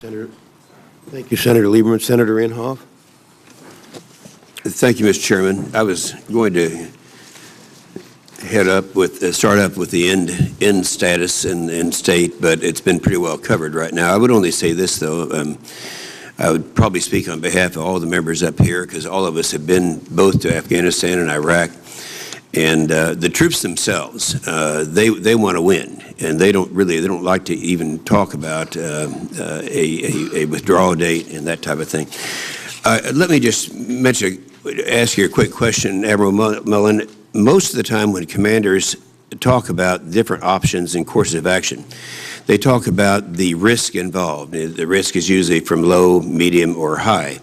Senator, thank you, Senator Lieberman. Senator Inhofe. Thank you, Mr. Chairman. I was going to start up with the end status and state, but it's been pretty well covered right now. I would only say this, though. I would probably speak on behalf of all the members up here, because all of us have been both to Afghanistan and Iraq. And the troops themselves, they want to win, and they don't like to even talk about a withdrawal date and that type of thing. Let me just ask you a quick question, Admiral Mullen. Most of the time when commanders talk about different options and courses of action, they talk about the risk involved. The risk is usually from low, medium, or high.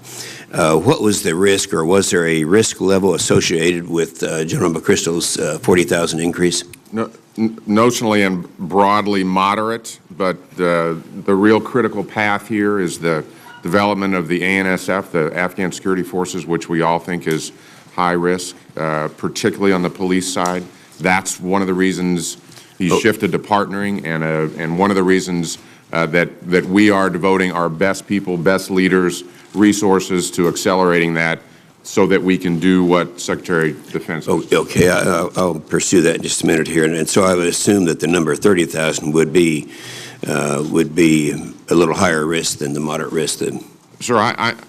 What was the risk, or was there a risk level associated with General McChrystal's 40,000 increase? No, notionally and broadly moderate, but the real critical path here is the development of the ANSF, the Afghan Security Forces, which we all think is high risk, particularly on the police side. That's one of the reasons he's shifted to partnering, and one of the reasons that we are devoting our best people, best leaders, resources to accelerating that, so that we can do what Secretary of Defense is. Okay, I'll pursue that in just a minute here. And so I would assume that the number 30,000 would be a little higher risk than the moderate risk. Sir,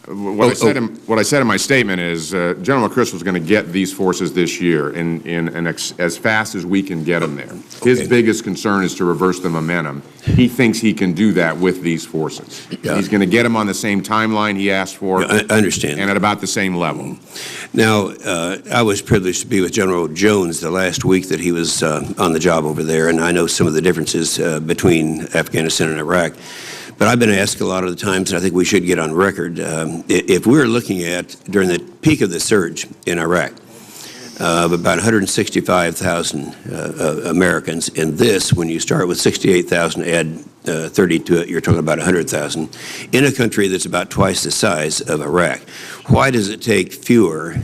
what I said in my statement is General McChrystal is going to get these forces this year as fast as we can get them there. Okay. His biggest concern is to reverse the momentum. He thinks he can do that with these forces. Yeah. He's going to get them on the same timeline he asked for. I understand. And at about the same level. Now, I was privileged to be with General Jones the last week that he was on the job over there, and I know some of the differences between Afghanistan and Iraq. But I've been asked a lot of the times, and I think we should get on record, if we're looking at, during the peak of the surge in Iraq, of about 165,000 Americans, and this, when you start with 68,000, add 30 to it, you're talking about 100,000, in a country that's about twice the size of Iraq. Why does it take fewer,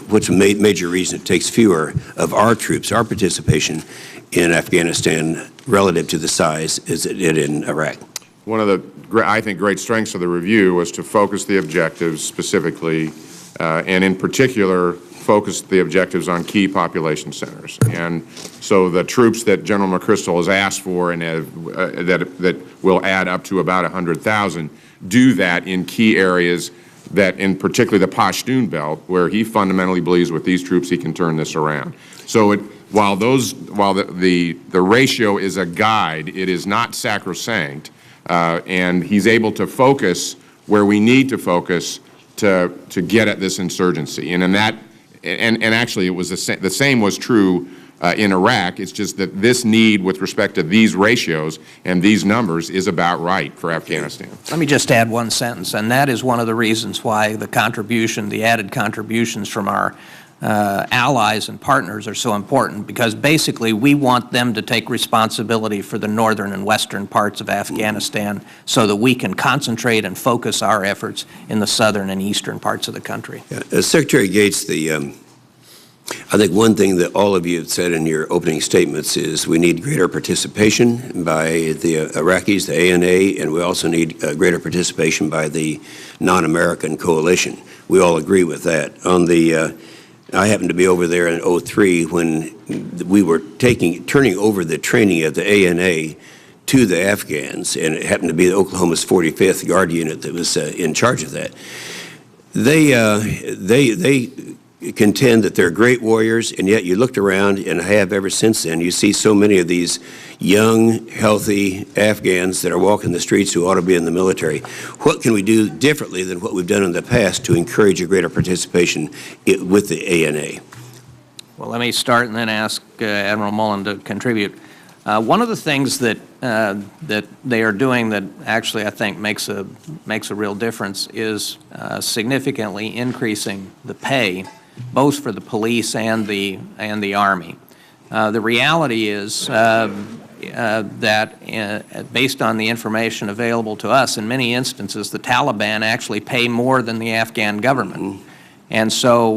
what's a major reason it takes fewer of our troops, our participation in Afghanistan, relative to the size as it did in Iraq? One of the, I think, great strengths of the review was to focus the objectives specifically, and in particular, focus the objectives on key population centers. And so the troops that General McChrystal has asked for and that will add up to about 100,000 do that in key areas that, in particularly the Pashtun belt, where he fundamentally believes with these troops he can turn this around. So while the ratio is a guide, it is not sacrosanct. And he's able to focus where we need to focus to get at this insurgency. And in that, and actually, it was the same was true in Iraq. It's just that this need, with respect to these ratios and these numbers, is about right for Afghanistan. Let me just add one sentence, and that is one of the reasons why the added contributions from our allies and partners are so important, because basically we want them to take responsibility for the northern and western parts of Afghanistan so that we can concentrate and focus our efforts in the southern and eastern parts of the country. Yeah. Secretary Gates, I think one thing that all of you have said in your opening statements is we need greater participation by the Iraqis, the ANA, and we also need greater participation by the non-American coalition. We all agree with that. On the I happened to be over there in '03 when we were turning over the training of the ANA to the Afghans, and it happened to be Oklahoma's 45th Guard Unit that was in charge of that. They contend that they're great warriors, and yet you looked around, and have ever since then, you see so many of these young, healthy Afghans that are walking the streets who ought to be in the military. What can we do differently than what we've done in the past to encourage a greater participation with the ANA? Well, let me start and then ask Admiral Mullen to contribute. One of the things that they are doing that actually I think makes a real difference is significantly increasing the pay, both for the police and the Army. The reality is that based on the information available to us, in many instances the Taliban actually pay more than the Afghan government. And so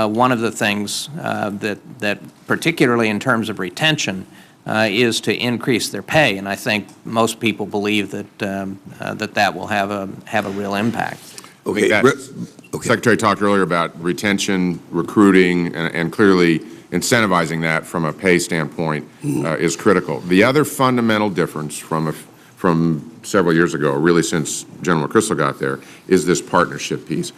one of the things that particularly in terms of retention, is to increase their pay, and I think most people believe that that will have a real impact. Okay. The Secretary talked earlier about retention, recruiting, and clearly incentivizing that from a pay standpoint is critical. The other fundamental difference from several years ago, really since General McChrystal got there, is this partnership piece.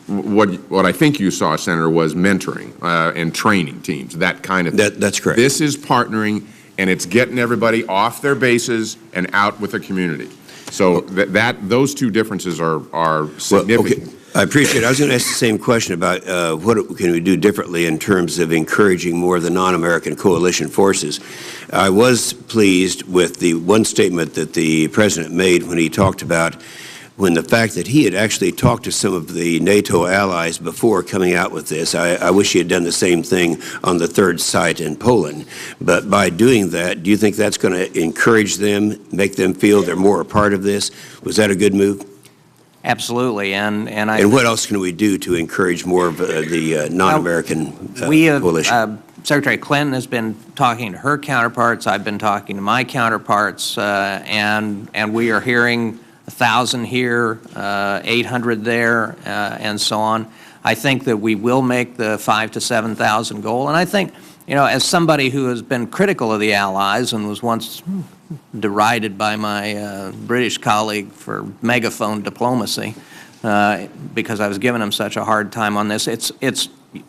What I think you saw, Senator, was mentoring and training teams, that kind of thing. That's correct. This is partnering, and it's getting everybody off their bases and out with the community. So those two differences are significant. Well, okay. I appreciate it. I was going to ask the same question about what can we do differently in terms of encouraging more of the non-American coalition forces. I was pleased with the one statement that the President made when he talked about the fact that he had actually talked to some of the NATO allies before coming out with this. I wish he had done the same thing on the third site in Poland. But by doing that, do you think that's going to encourage them, make them feel they're more a part of this? Was that a good move? Absolutely, and what else can we do to encourage more of the non-American coalition? Secretary Clinton has been talking to her counterparts. I've been talking to my counterparts, and we are hearing 1,000 here, 800 there, and so on. I think that we will make the 5,000 to 7,000 goal, and I think, you know, as somebody who has been critical of the Allies and was once derided by my British colleague for megaphone diplomacy because I was giving him such a hard time on this.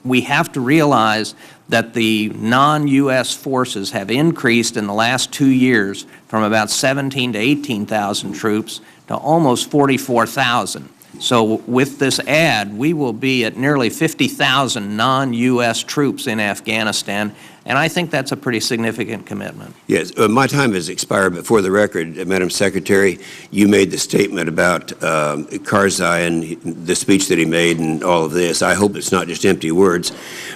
We have to realize that the non-U.S. forces have increased in the last 2 years from about 17,000 to 18,000 troops to almost 44,000. So with this add, we will be at nearly 50,000 non-U.S. troops in Afghanistan, and I think that's a pretty significant commitment. Yes, my time has expired, but for the record, Madam Secretary, you made the statement about Karzai and the speech that he made and all of this. I hope it's not just empty words,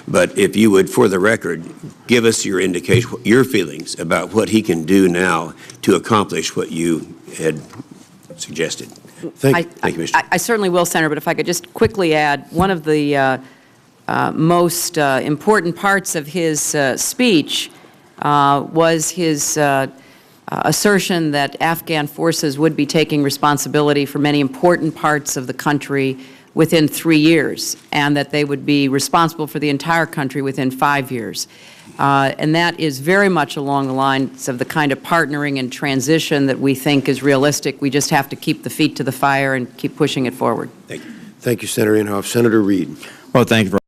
but if you would, for the record, give us your indication, your feelings about what he can do now to accomplish what you had suggested. Thank you, Mr. I certainly will, Senator, but if I could just quickly add, one of the most important parts of his speech was his assertion that Afghan forces would be taking responsibility for many important parts of the country within 3 years, and that they would be responsible for the entire country within 5 years. And that is very much along the lines of the kind of partnering and transition that we think is realistic. We just have to keep the feet to the fire and keep pushing it forward. Thank you. Thank you, Senator Inhofe. Senator Reid. Well, thank you.